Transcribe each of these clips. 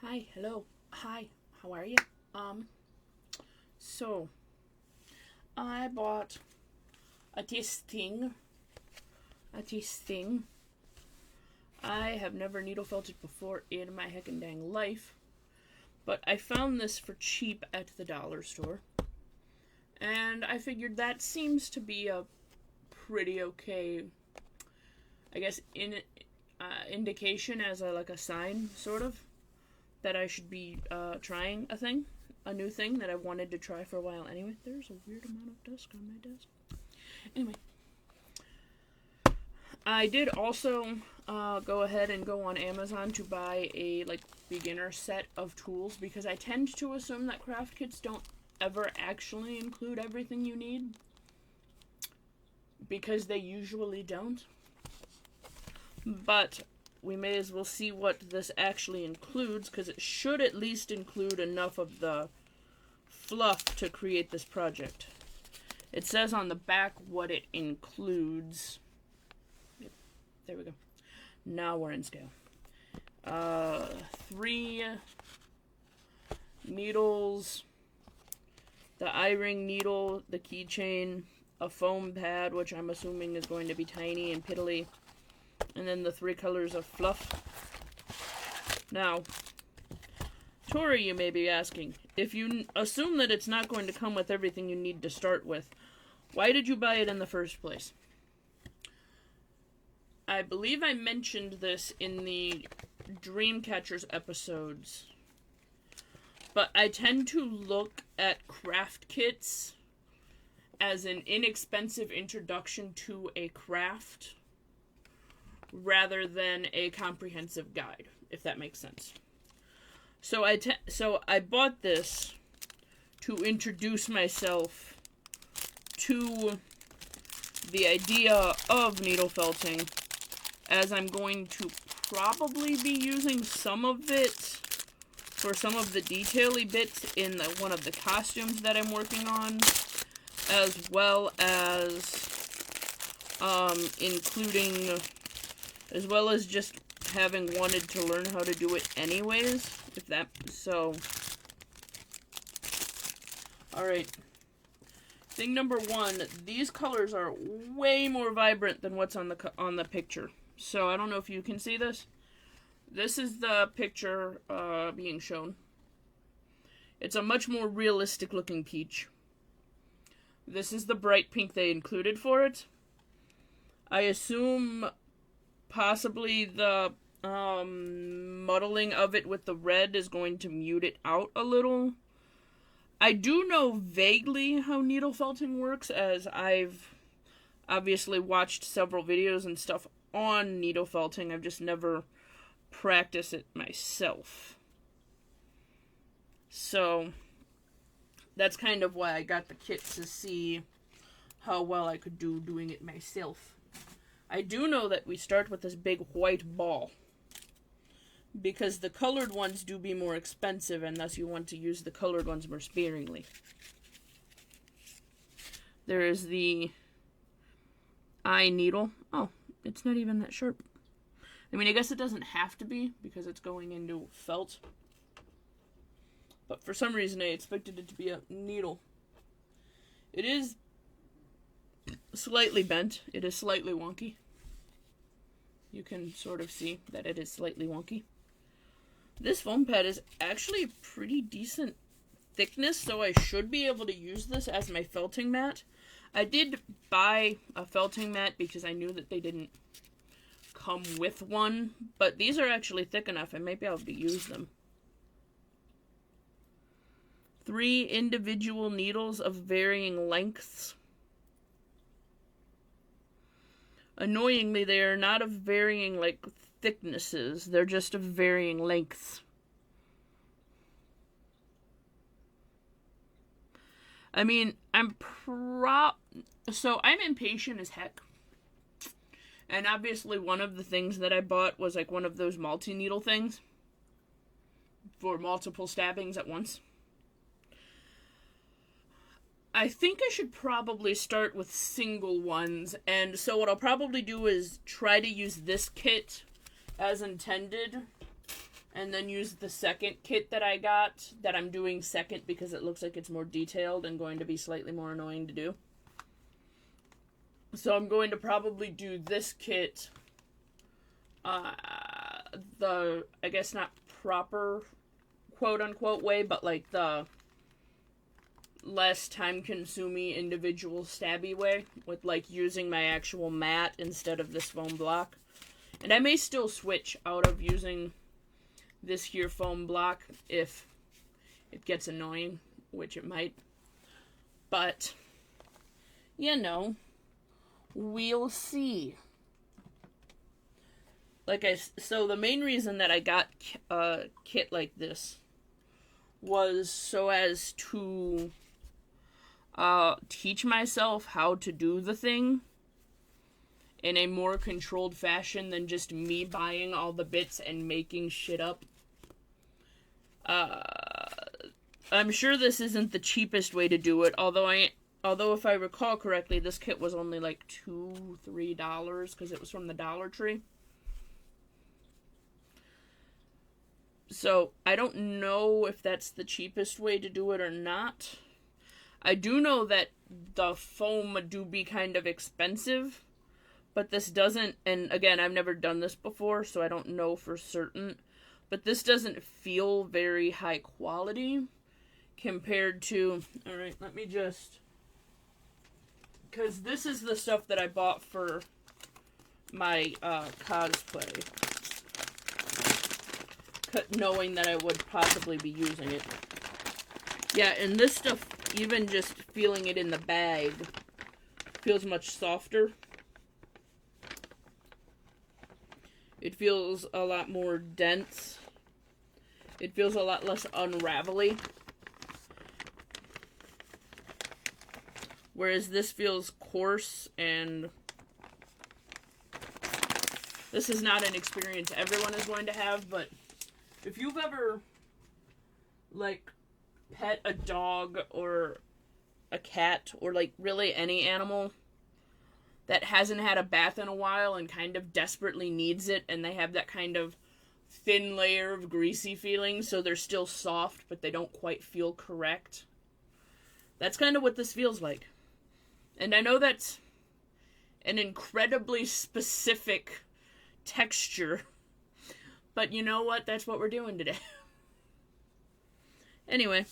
Hi, hello, hi, how are you? So I bought a testing, a testing. I have never needle felted before in my heckin' dang life, but I found this for cheap at the dollar store, and I figured that seems to be a pretty okay, I guess, indication as a sign, sort of, that I should be trying a new thing that I've wanted to try for a while anyway. There's a weird amount of dust on my desk. Anyway, I did also go ahead and go on Amazon to buy a beginner set of tools because I tend to assume that craft kits don't ever actually include everything you need, because they usually don't. But we may as well see what this actually includes, because it should at least include enough of the fluff to create this project. It says on the back what it includes. Yep, there we go. Now we're in scale. 3 needles, the eye-ring needle, the keychain, a foam pad, which I'm assuming is going to be tiny and piddly, and then the 3 colors of fluff. Now, Tori, you may be asking, if you assume that it's not going to come with everything you need to start with, why did you buy it in the first place? I believe I mentioned this in the Dreamcatchers episodes, but I tend to look at craft kits as an inexpensive introduction to a craft rather than a comprehensive guide, if that makes sense. So I bought this to introduce myself to the idea of needle felting, as I'm going to probably be using some of it for some of the detaily bits in one of the costumes that I'm working on, as well as just having wanted to learn how to do it anyways, Alright. Thing number 1, these colors are way more vibrant than what's on the picture. So I don't know if you can see this. This is the picture being shown. It's a much more realistic looking peach. This is the bright pink they included for it. I assume possibly the muddling of it with the red is going to mute it out a little. I do know vaguely how needle felting works, as I've obviously watched several videos and stuff on needle felting. I've just never practiced it myself. So that's kind of why I got the kit, to see how well I could do doing it myself. I do know that we start with this big white ball, because the colored ones do be more expensive, and thus you want to use the colored ones more sparingly. There is the eye needle. Oh, it's not even that sharp. I mean, I guess it doesn't have to be, because it's going into felt. But for some reason, I expected it to be a needle. It is slightly bent. It is slightly wonky. You can sort of see that it is slightly wonky. This foam pad is actually pretty decent thickness, so I should be able to use this as my felting mat. I did buy a felting mat because I knew that they didn't come with one, but these are actually thick enough I might be able to use them. 3 individual needles of varying lengths. Annoyingly, they are not of varying thicknesses. They're just of varying lengths. I mean, I'm impatient as heck. And obviously one of the things that I bought was one of those multi-needle things for multiple stabbings at once. I think I should probably start with single ones, and so what I'll probably do is try to use this kit as intended, and then use the second kit that I got, that I'm doing second because it looks like it's more detailed and going to be slightly more annoying to do. So I'm going to probably do this kit, I guess not proper quote-unquote way, but like the less time-consuming individual stabby way, with like using my actual mat instead of this foam block. And I may still switch out of using this here foam block if it gets annoying, which it might. But, you know, we'll see. So the main reason that I got a kit like this was so as to teach myself how to do the thing in a more controlled fashion than just me buying all the bits and making shit up. I'm sure this isn't the cheapest way to do it, although if I recall correctly, this kit was only like $2-3 because it was from the Dollar Tree. So, I don't know if that's the cheapest way to do it or not. I do know that the foam do be kind of expensive, but this doesn't, and again, I've never done this before, so I don't know for certain, but this doesn't feel very high quality compared to, alright, let me just, because this is the stuff that I bought for my cosplay, knowing that I would possibly be using it. Yeah, and this stuff, even just feeling it in the bag, feels much softer. It feels a lot more dense. It feels a lot less unravelly. Whereas this feels coarse, and this is not an experience everyone is going to have, but if you've ever, like, pet a dog or a cat or, like, really any animal that hasn't had a bath in a while and kind of desperately needs it, and they have that kind of thin layer of greasy feeling, so they're still soft, but they don't quite feel correct. That's kind of what this feels like. And I know that's an incredibly specific texture, but you know what? That's what we're doing today. Anyway,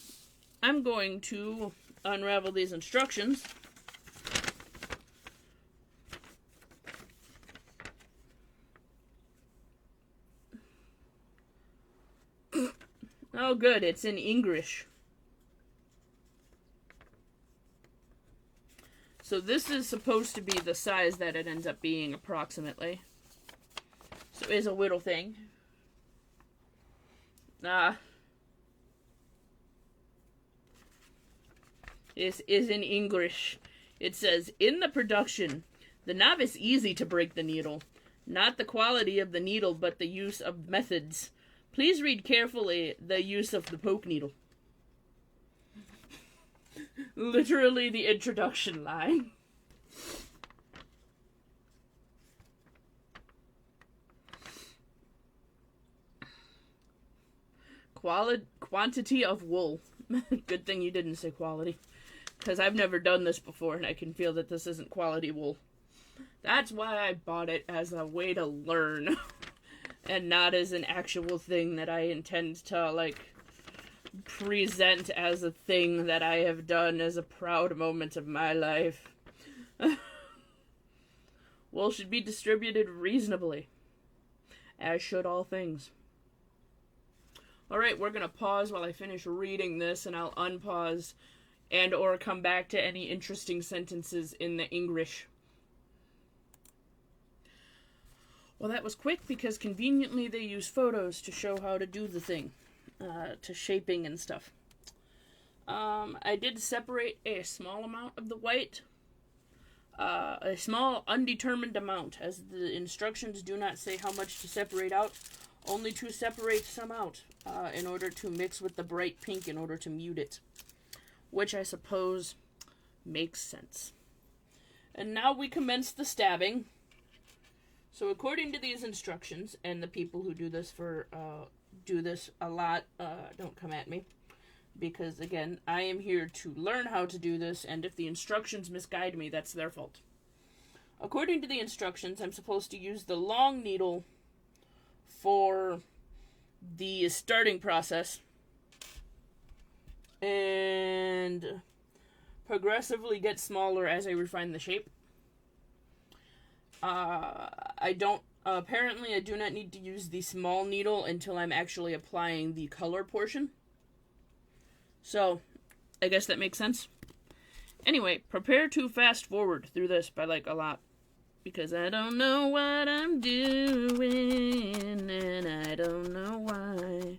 I'm going to unravel these instructions. Oh, good. It's in English. So this is supposed to be the size that it ends up being, approximately. So it is a little thing. This is in English. It says, in the production, the novice easy to break the needle. Not the quality of the needle, but the use of methods. Please read carefully the use of the poke needle. Literally the introduction line. Quantity of wool. Good thing you didn't say quality. Because I've never done this before, and I can feel that this isn't quality wool. That's why I bought it, as a way to learn. And not as an actual thing that I intend to, like, present as a thing that I have done as a proud moment of my life. Wool should be distributed reasonably, as should all things. Alright, we're gonna pause while I finish reading this, and I'll unpause and or come back to any interesting sentences in the English. Well, that was quick because conveniently they use photos to show how to do the thing, to shaping and stuff. I did separate a small amount of the white, a small undetermined amount, as the instructions do not say how much to separate out, only to separate some out, in order to mix with the bright pink in order to mute it, which I suppose makes sense. And now we commence the stabbing. So according to these instructions, and the people who do this for do this a lot, don't come at me. Because, again, I am here to learn how to do this, and if the instructions misguide me, that's their fault. According to the instructions, I'm supposed to use the long needle for the starting process and progressively get smaller as I refine the shape. Apparently I do not need to use the small needle until I'm actually applying the color portion. So, I guess that makes sense. Anyway, prepare to fast forward through this by, like, a lot. Because I don't know what I'm doing, and I don't know why.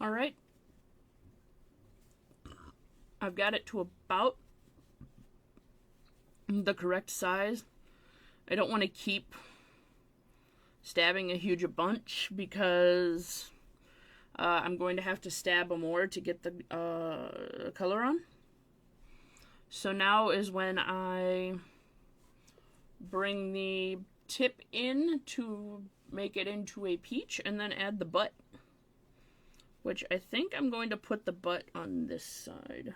Alright. I've got it to about the correct size. I don't want to keep stabbing a huge bunch because I'm going to have to stab more to get the color on. So now is when I bring the tip in to make it into a peach and then add the butt. Which I think I'm going to put the butt on this side.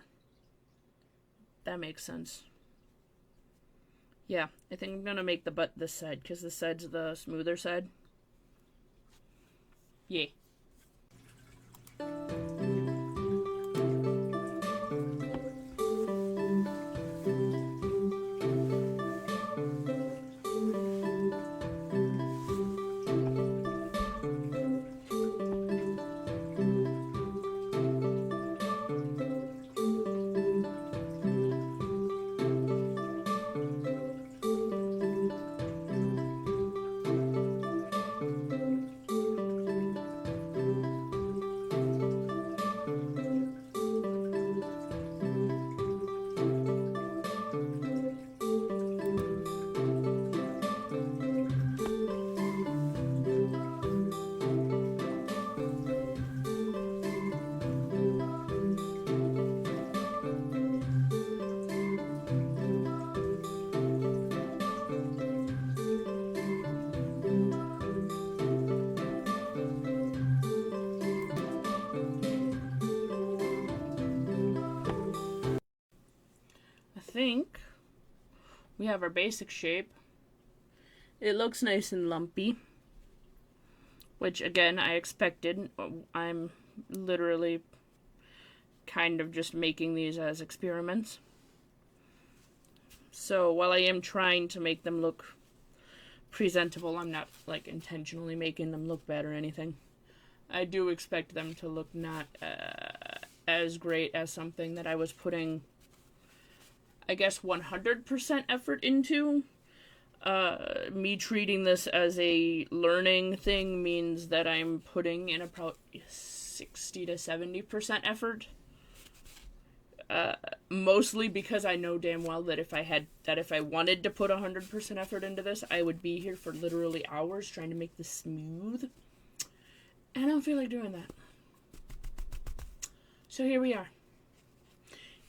That makes sense. Yeah, I think I'm going to make the butt this side because this side's the smoother side. Yeah. Think we have our basic shape. It looks nice and lumpy, which again I expected. I'm literally kind of just making these as experiments. So while I am trying to make them look presentable, I'm not like intentionally making them look bad or anything. I do expect them to look not as great as something that I was putting, I guess, 100% effort into. Me treating this as a learning thing means that I'm putting in about 60 to 70% effort. Mostly because I know damn well that if I wanted to put 100% effort into this, I would be here for literally hours trying to make this smooth. And I don't feel like doing that. So here we are.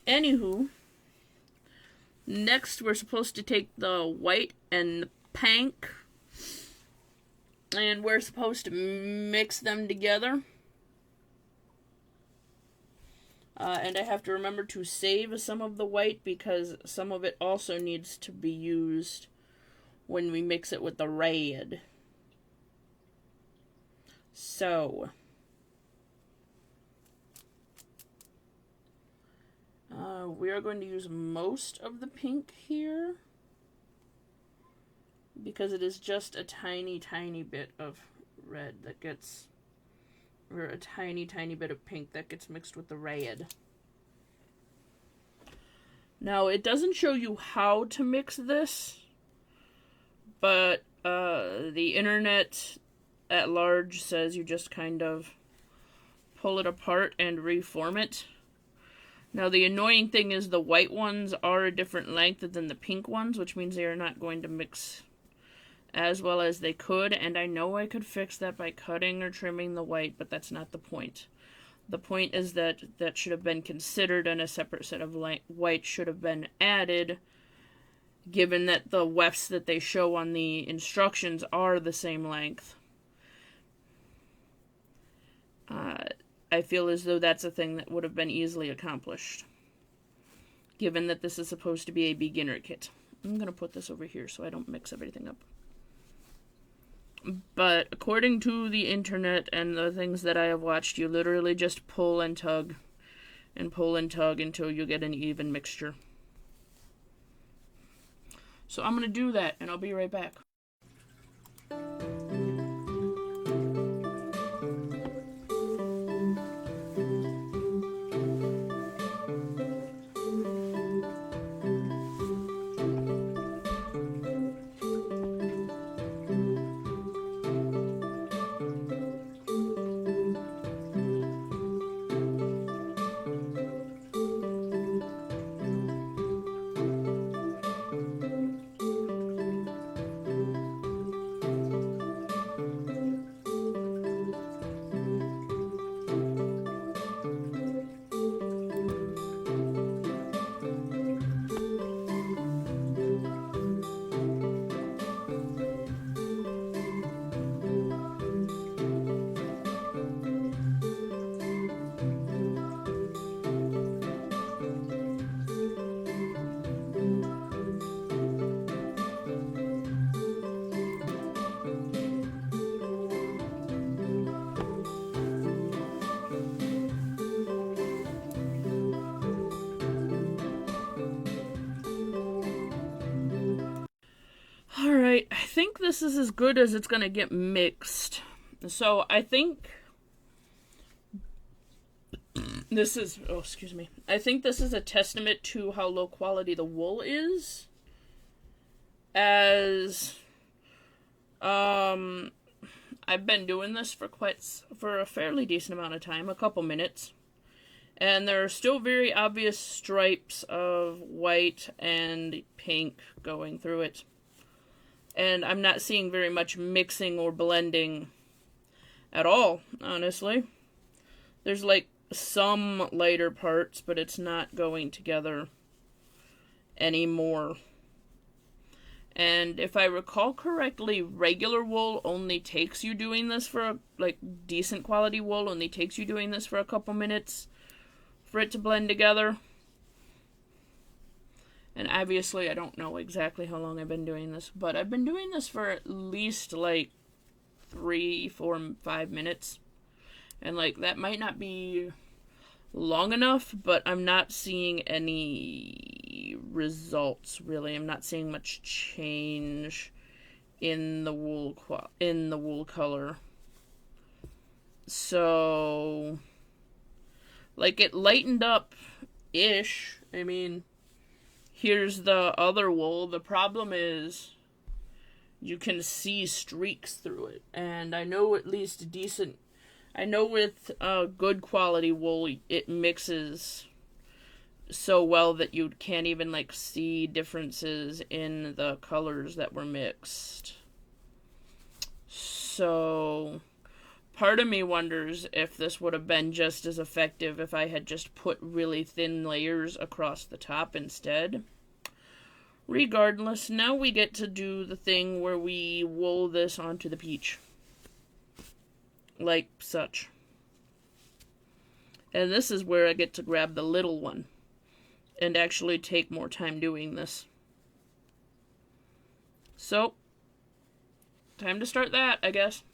Anywho, next we're supposed to take the white and the pink, and we're supposed to mix them together. And I have to remember to save some of the white because some of it also needs to be used when we mix it with the red. So, we are going to use most of the pink here because it is just a tiny, tiny bit of red that gets, or a tiny, tiny bit of pink that gets mixed with the red. Now, it doesn't show you how to mix this, but the internet at large says you just kind of pull it apart and reform it. Now, the annoying thing is the white ones are a different length than the pink ones, which means they are not going to mix as well as they could, and I know I could fix that by cutting or trimming the white, but that's not the point. The point is that that should have been considered, and a separate set of white should have been added, given that the wefts that they show on the instructions are the same length. I feel as though that's a thing that would have been easily accomplished, given that this is supposed to be a beginner kit. I'm going to put this over here so I don't mix everything up. But according to the internet and the things that I have watched, you literally just pull and tug until you get an even mixture. So I'm going to do that, and I'll be right back. Alright, I think this is as good as it's gonna get mixed. So I think this is, I think this is a testament to how low quality the wool is. As, I've been doing this for a fairly decent amount of time, a couple minutes. And there are still very obvious stripes of white and pink going through it. And I'm not seeing very much mixing or blending at all, honestly. There's like some lighter parts, but it's not going together anymore. And if I recall correctly, regular wool only takes you doing this for, like, decent quality wool only takes you doing this for a couple minutes for it to blend together. And obviously, I don't know exactly how long I've been doing this, but I've been doing this for at least, like, 3, 4, 5 minutes. And, like, that might not be long enough, but I'm not seeing any results, really. I'm not seeing much change in the wool color. So, Like, it lightened up-ish. I mean, here's the other wool. The problem is you can see streaks through it. And I know at least decent... I know with good quality wool, it mixes so well that you can't even, like, see differences in the colors that were mixed. So, part of me wonders if this would have been just as effective if I had just put really thin layers across the top instead. Regardless, now we get to do the thing where we wool this onto the peach. Like such. And this is where I get to grab the little one and actually take more time doing this. So, time to start that, I guess.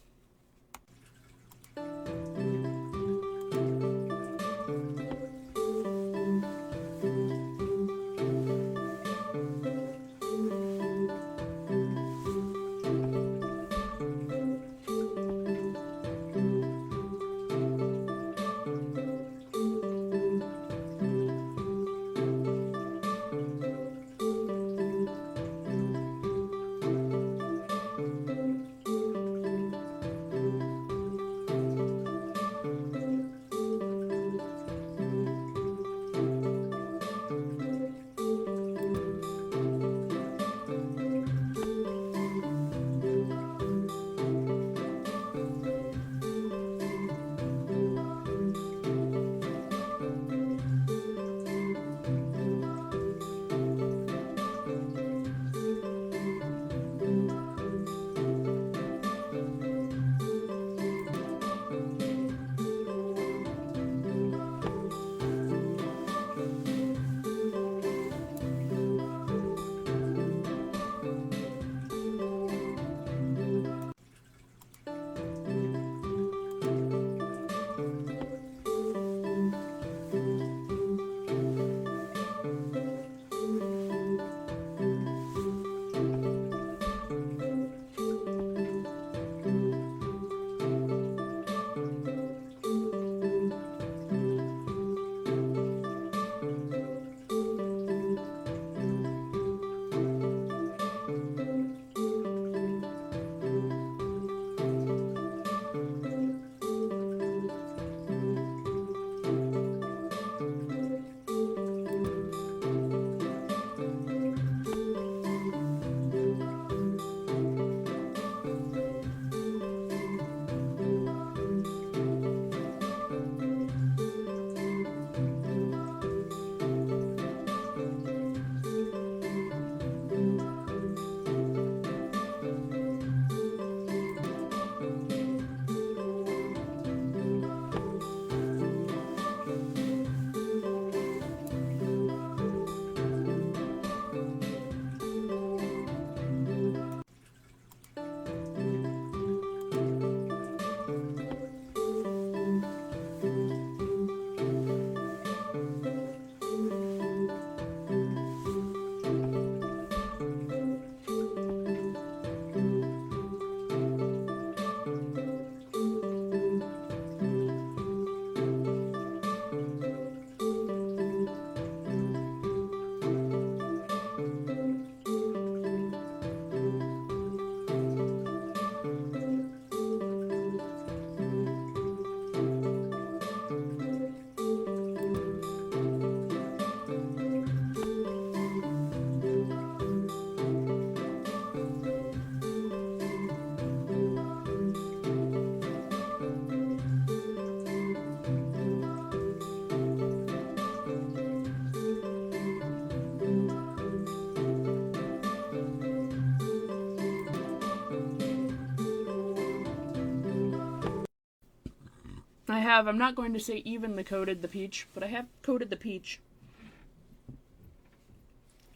I'm not going to say evenly coated the peach, but I have coated the peach.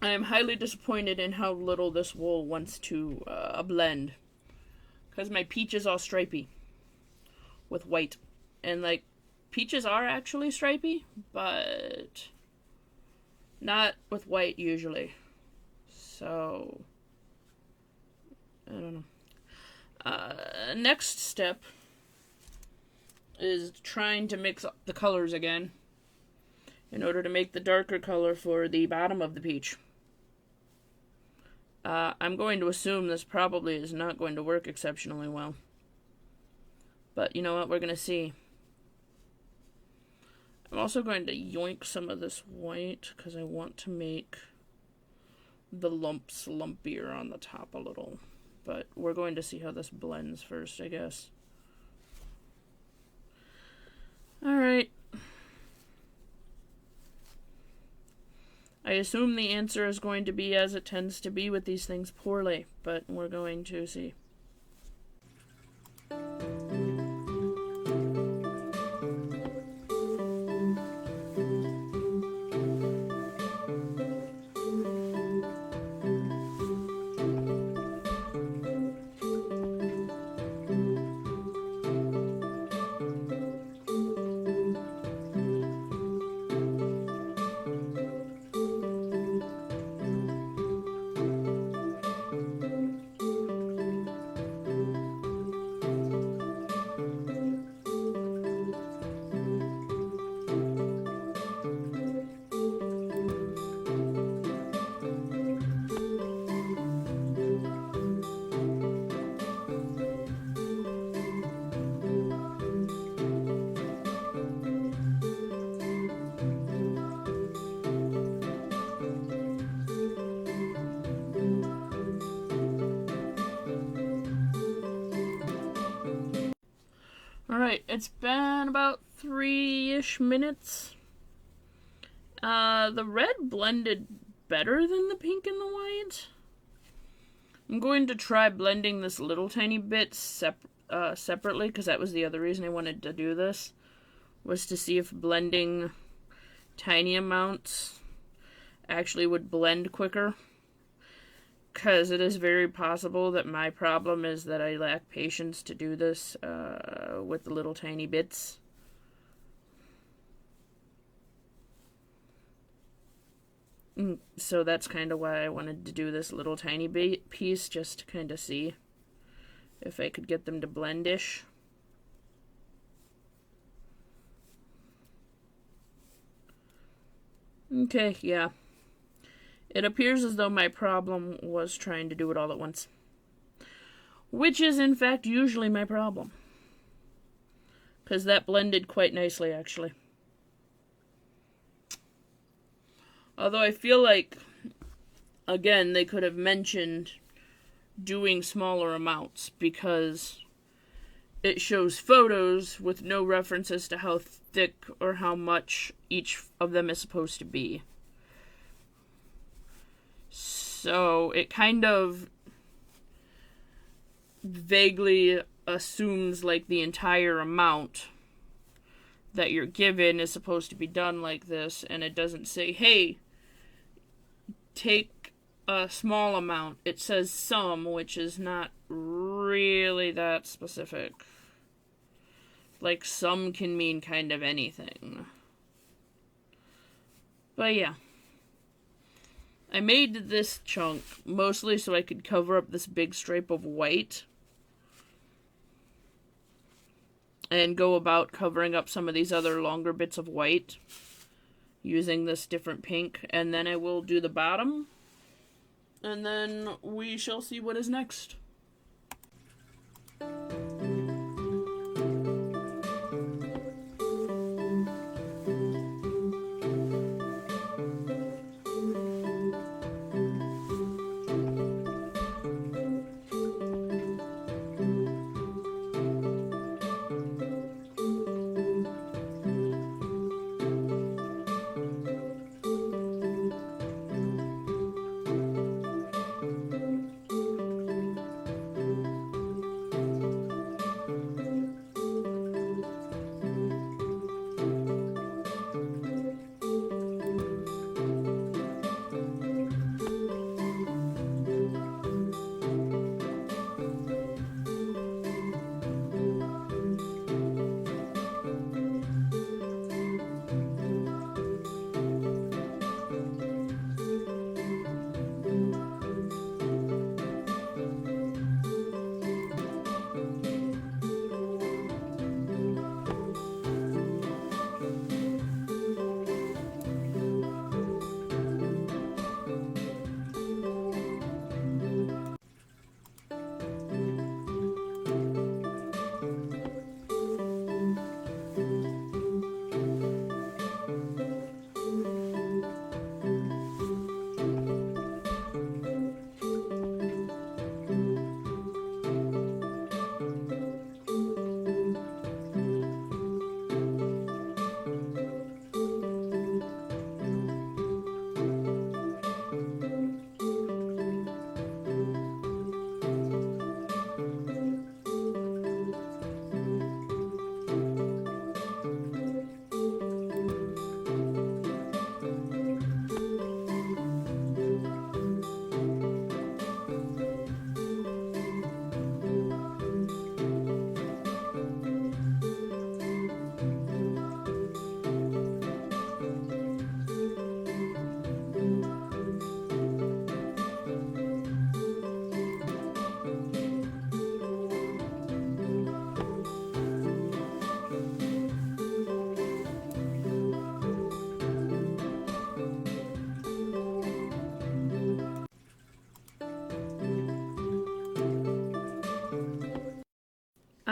I am highly disappointed in how little this wool wants to blend. Because my peach is all stripy with white. And, like, peaches are actually stripy, but not with white usually. So, I don't know. Next step is trying to mix up the colors again. in order to make the darker color for the bottom of the peach. I'm going to assume this probably is not going to work exceptionally well. But you know what? We're going to see. I'm also going to yoink some of this white because I want to make the lumps lumpier on the top a little. But we're going to see how this blends first, I guess. Alright. I assume the answer is going to be as it tends to be with these things, poorly, but we're going to see. Alright, it's been about 3-ish minutes. The red blended better than the pink and the white. I'm going to try blending this little tiny bit separately, because that was the other reason I wanted to do this, was to see if blending tiny amounts actually would blend quicker. Because it is very possible that my problem is that I lack patience to do this with the little tiny bits. So that's kind of why I wanted to do this little tiny piece, just to kind of see if I could get them to blend-ish. Okay, yeah. It appears as though my problem was trying to do it all at once. Which is, in fact, usually my problem. Because that blended quite nicely, actually. Although I feel like, again, they could have mentioned doing smaller amounts, because it shows photos with no references to how thick or how much each of them is supposed to be. So it kind of vaguely assumes like the entire amount that you're given is supposed to be done like this, and it doesn't say, hey, take a small amount. It says some, which is not really that specific. Like, some can mean kind of anything. But yeah. I made this chunk mostly so I could cover up this big stripe of white and go about covering up some of these other longer bits of white using this different pink, and then I will do the bottom, and then we shall see what is next.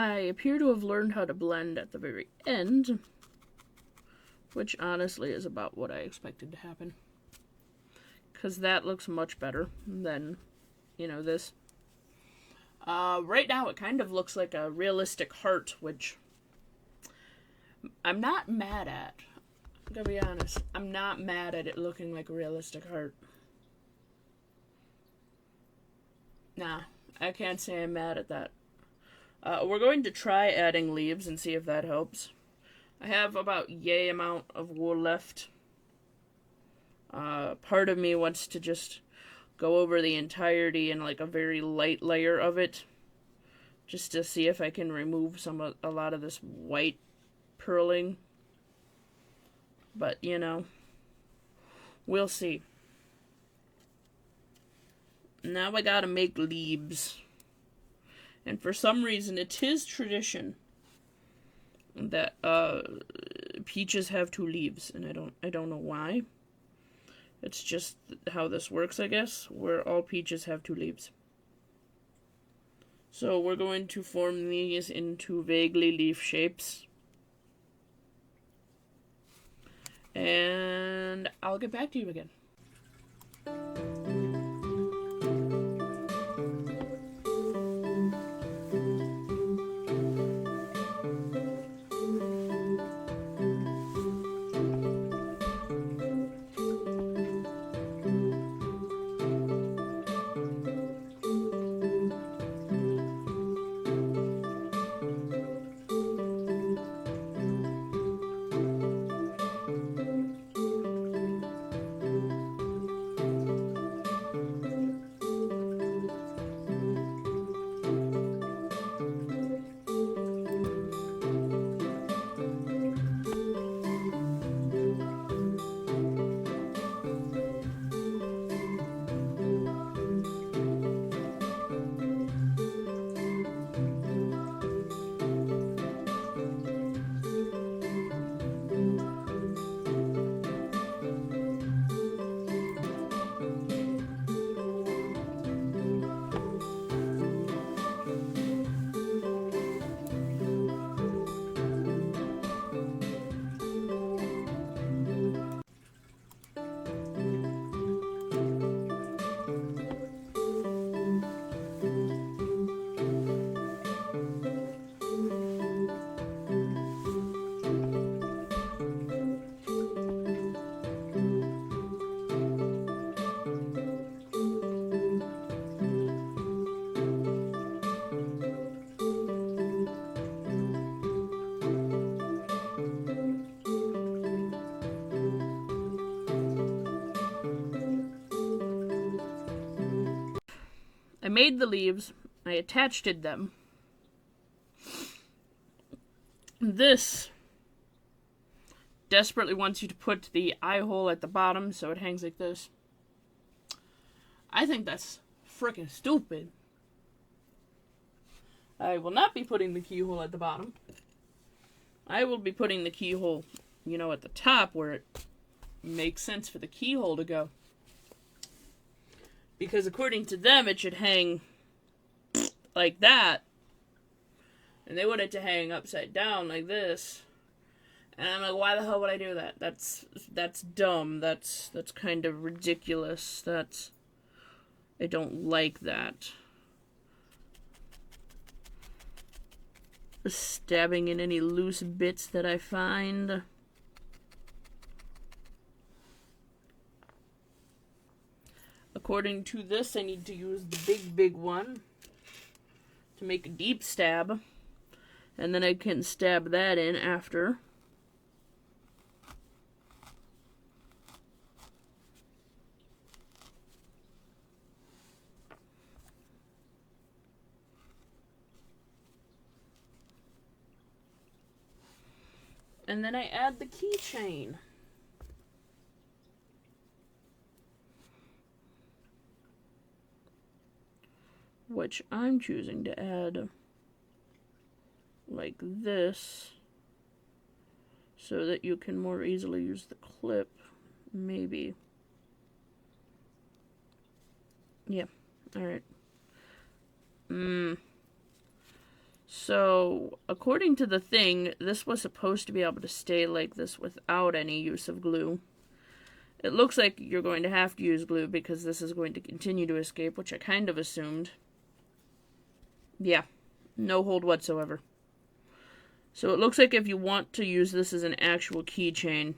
I appear to have learned how to blend at the very end, which honestly is about what I expected to happen. Because that looks much better than, this. Right now it kind of looks like a realistic heart, which I'm not mad at. I'm gonna be honest. I'm not mad at it looking like a realistic heart. Nah, I can't say I'm mad at that. We're going to try adding leaves and see if that helps. I have about yay amount of wool left. Part of me wants to just go over the entirety in like a very light layer of it, just to see if I can remove a lot of this white purling. But, we'll see. Now I gotta make leaves. And for some reason, it is tradition that peaches have 2 leaves, and I don't know why. It's just how this works, I guess, where all peaches have 2 leaves. So we're going to form these into vaguely leaf shapes. And I'll get back to you again. I made the leaves, I attached them. This desperately wants you to put the eye hole at the bottom so it hangs like this. I think that's freaking stupid. I will not be putting the keyhole at the bottom. I will be putting the keyhole, at the top where it makes sense for the keyhole to go. Because according to them, it should hang like that. And they want it to hang upside down like this. And I'm like, why the hell would I do that? That's dumb. That's kind of ridiculous. I don't like that. Stabbing in any loose bits that I find. According to this, I need to use the big one to make a deep stab. And then I can stab that in after. And then I add the keychain. Which I'm choosing to add like this so that you can more easily use the clip. Maybe. Yeah, alright. So, according to the thing, this was supposed to be able to stay like this without any use of glue. It looks like you're going to have to use glue because this is going to continue to escape, which I kind of assumed. Yeah, no hold whatsoever. So it looks like if you want to use this as an actual keychain,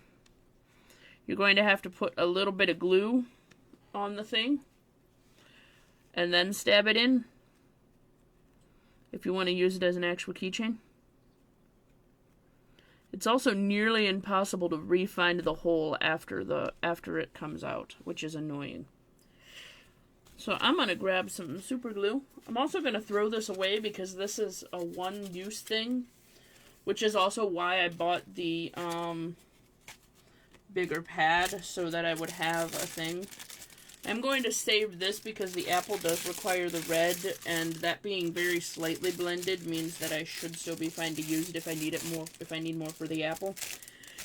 you're going to have to put a little bit of glue on the thing and then stab it in if you want to use it as an actual keychain. It's also nearly impossible to re-find the hole after it comes out, which is annoying. So I'm going to grab some super glue. I'm also going to throw this away because this is a one-use thing, which is also why I bought the bigger pad so that I would have a thing. I'm going to save this because the apple does require the red, and that being very slightly blended means that I should still be fine to use it if I need it more, if I need more for the apple.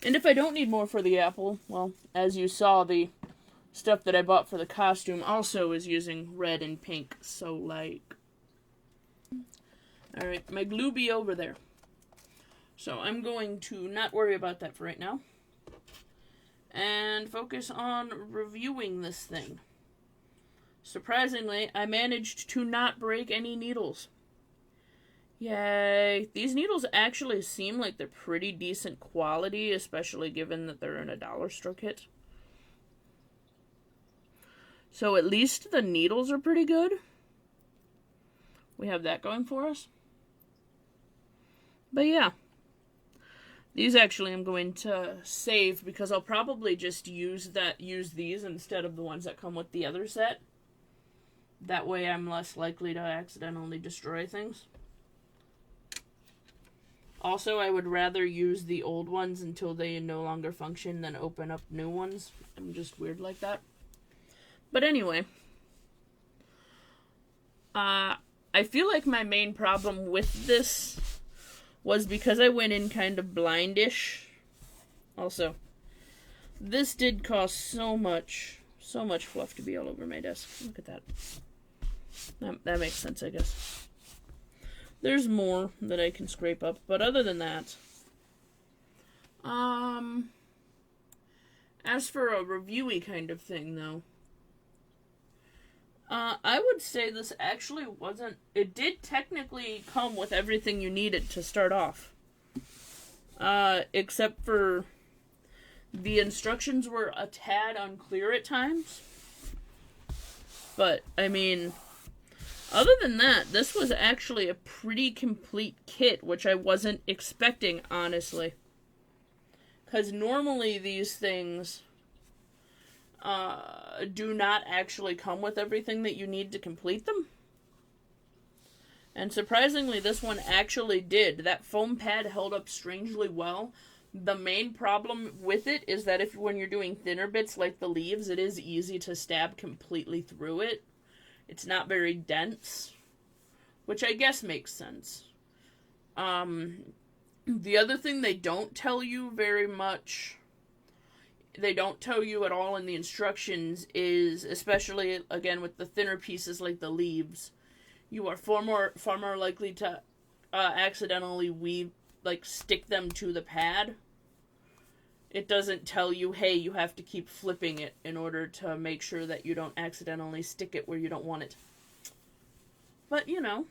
And if I don't need more for the apple, well, as you saw, the stuff that I bought for the costume also is using red and pink, so like... Alright, my glue be over there. So I'm going to not worry about that for right now. And focus on reviewing this thing. Surprisingly, I managed to not break any needles. Yay. These needles actually seem like they're pretty decent quality, especially given that they're in a dollar store kit. So at least the needles are pretty good. We have that going for us. But yeah. These actually I'm going to save because I'll probably just use these instead of the ones that come with the other set. That way I'm less likely to accidentally destroy things. Also, I would rather use the old ones until they no longer function than open up new ones. I'm just weird like that. But anyway. I feel like my main problem with this was because I went in kind of blindish. Also, this did cost so much fluff to be all over my desk. Look at that. That makes sense, I guess. There's more that I can scrape up, but other than that, as for a reviewy kind of thing, though, I would say this actually wasn't... It did technically come with everything you needed to start off. Except for the instructions were a tad unclear at times. But, I mean, other than that, this was actually a pretty complete kit, which I wasn't expecting, honestly. Because normally these things... do not actually come with everything that you need to complete them. And surprisingly, this one actually did. That foam pad held up strangely well. The main problem with it is that when you're doing thinner bits like the leaves, it is easy to stab completely through it. It's not very dense, which I guess makes sense. The other thing they don't tell you very much... They don't tell you at all in the instructions is, especially, again, with the thinner pieces like the leaves, you are far more likely to accidentally stick them to the pad. It doesn't tell you, hey, you have to keep flipping it in order to make sure that you don't accidentally stick it where you don't want it. But, you know,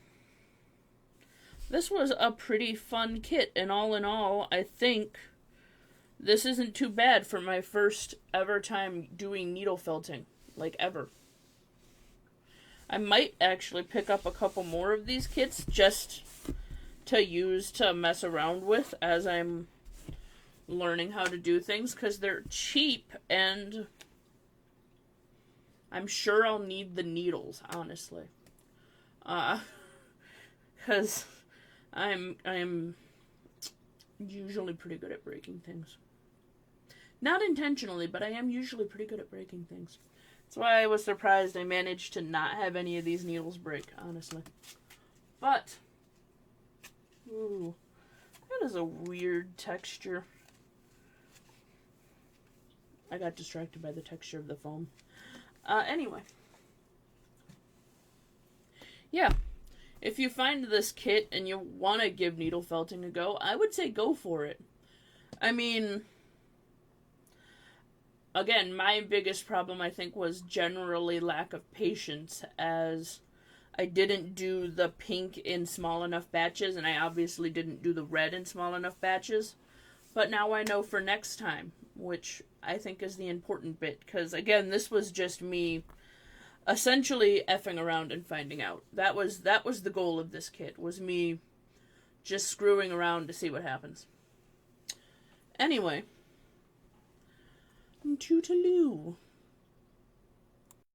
this was a pretty fun kit, and all in all, I think... This isn't too bad for my first ever time doing needle felting, like ever. I might actually pick up a couple more of these kits just to use to mess around with as I'm learning how to do things, because they're cheap and I'm sure I'll need the needles, honestly. Because I'm usually pretty good at breaking things. Not intentionally, but I am usually pretty good at breaking things. That's why I was surprised I managed to not have any of these needles break, honestly. But, ooh, that is a weird texture. I got distracted by the texture of the foam. Anyway. Yeah. If you find this kit and you want to give needle felting a go, I would say go for it. I mean, again, my biggest problem, I think, was generally lack of patience, as I didn't do the pink in small enough batches, and I obviously didn't do the red in small enough batches. But now I know for next time, which I think is the important bit, because, again, this was just me essentially effing around and finding out. That was the goal of this kit, was me just screwing around to see what happens. Anyway, toodaloo.